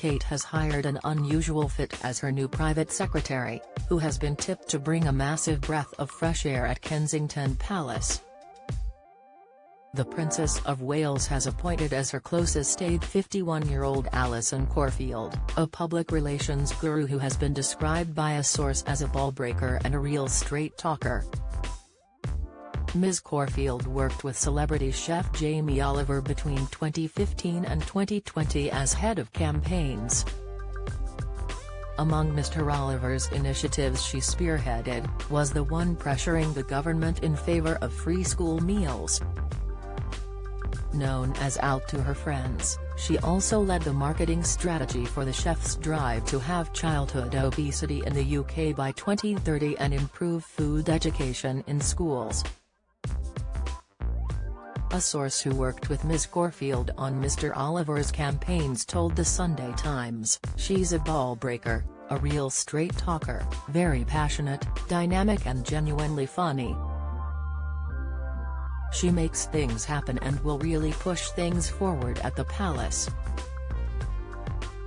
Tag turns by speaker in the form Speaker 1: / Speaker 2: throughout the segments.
Speaker 1: Kate has hired an unusual fit as her new private secretary, who has been tipped to bring a massive breath of fresh air at Kensington Palace. The Princess of Wales has appointed as her closest aide 51-year-old Alison Corfield, a public relations guru who has been described by a source as a ball-breaker and a real straight-talker. Ms. Corfield worked with celebrity chef Jamie Oliver between 2015 and 2020 as head of campaigns. Among Mr. Oliver's initiatives she spearheaded, was the one pressuring the government in favour of free school meals. Known as Out to Her Friends, she also led the marketing strategy for the chef's drive to have childhood obesity in the UK by 2030 and improve food education in schools. A source who worked with Ms. Corfield on Mr. Oliver's campaigns told the Sunday Times, "She's a ball-breaker, a real straight-talker, very passionate, dynamic and genuinely funny. She makes things happen and will really push things forward at the palace."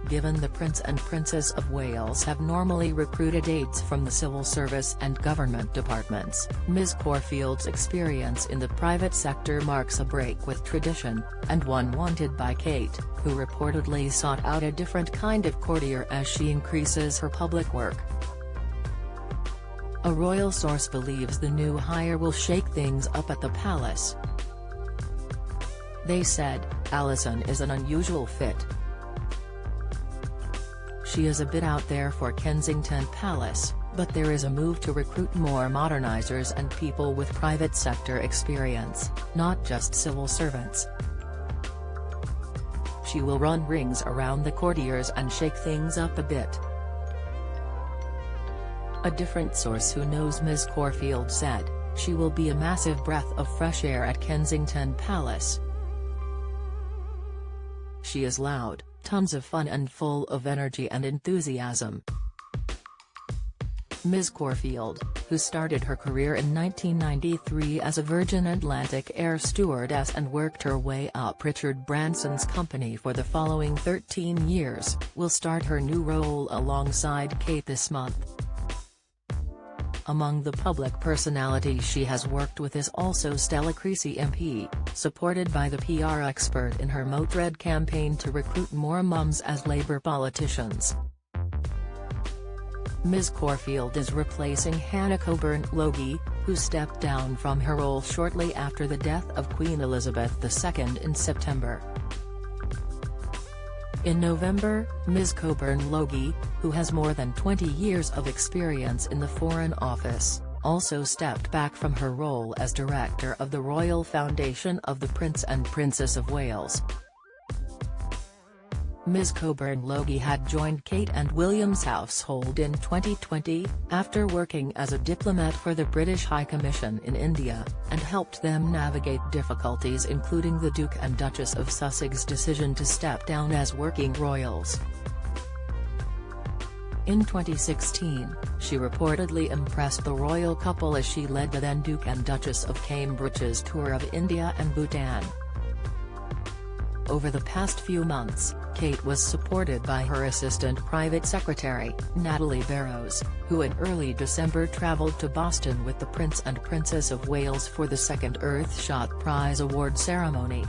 Speaker 1: Given the Prince and Princess of Wales have normally recruited aides from the civil service and government departments, Ms. Corfield's experience in the private sector marks a break with tradition, and one wanted by Kate, who reportedly sought out a different kind of courtier as she increases her public work. A royal source believes the new hire will shake things up at the palace. They said, "Alison is an unusual fit. She is a bit out there for Kensington Palace, but there is a move to recruit more modernizers and people with private sector experience, not just civil servants. She will run rings around the courtiers and shake things up a bit." A different source who knows Ms. Corfield said, "She will be a massive breath of fresh air at Kensington Palace. She is loud, tons of fun and full of energy and enthusiasm." Ms. Corfield, who started her career in 1993 as a Virgin Atlantic air stewardess and worked her way up Richard Branson's company for the following 13 years, will start her new role alongside Kate this month. Among the public personalities she has worked with is also Stella Creasy MP, supported by the PR expert in her Motörhead campaign to recruit more mums as Labour politicians. Ms. Corfield is replacing Hannah Coburn-Logie, who stepped down from her role shortly after the death of Queen Elizabeth II in September. In November, Ms. Coburn-Logie, who has more than 20 years of experience in the Foreign Office, also stepped back from her role as director of the Royal Foundation of the Prince and Princess of Wales. Ms. Coburn-Logie had joined Kate and William's household in 2020, after working as a diplomat for the British High Commission in India, and helped them navigate difficulties including the Duke and Duchess of Sussex's decision to step down as working royals. In 2016, she reportedly impressed the royal couple as she led the then Duke and Duchess of Cambridge's tour of India and Bhutan. Over the past few months, Kate was supported by her assistant private secretary, Natalie Barrows, who in early December travelled to Boston with the Prince and Princess of Wales for the second Earthshot Prize award ceremony.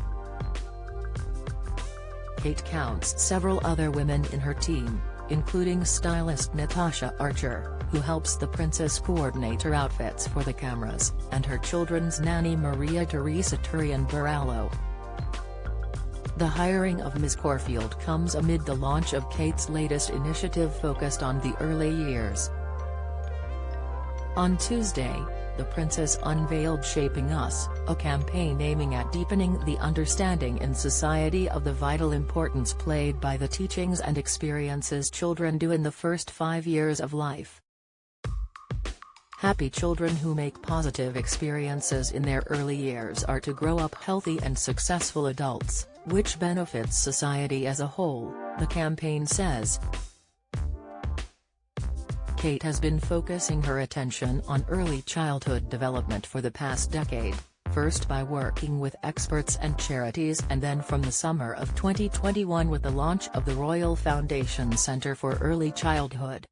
Speaker 1: Kate counts several other women in her team, including stylist Natasha Archer, who helps the princess coordinate her outfits for the cameras, and her children's nanny Maria Teresa Turian-Barallo. The hiring of Ms. Corfield comes amid the launch of Kate's latest initiative focused on the early years. On Tuesday, the princess unveiled Shaping Us, a campaign aiming at deepening the understanding in society of the vital importance played by the teachings and experiences children do in the first 5 years of life. Happy children who make positive experiences in their early years are to grow up healthy and successful adults, which benefits society as a whole, the campaign says. Kate has been focusing her attention on early childhood development for the past decade, first by working with experts and charities and then from the summer of 2021 with the launch of the Royal Foundation Centre for Early Childhood.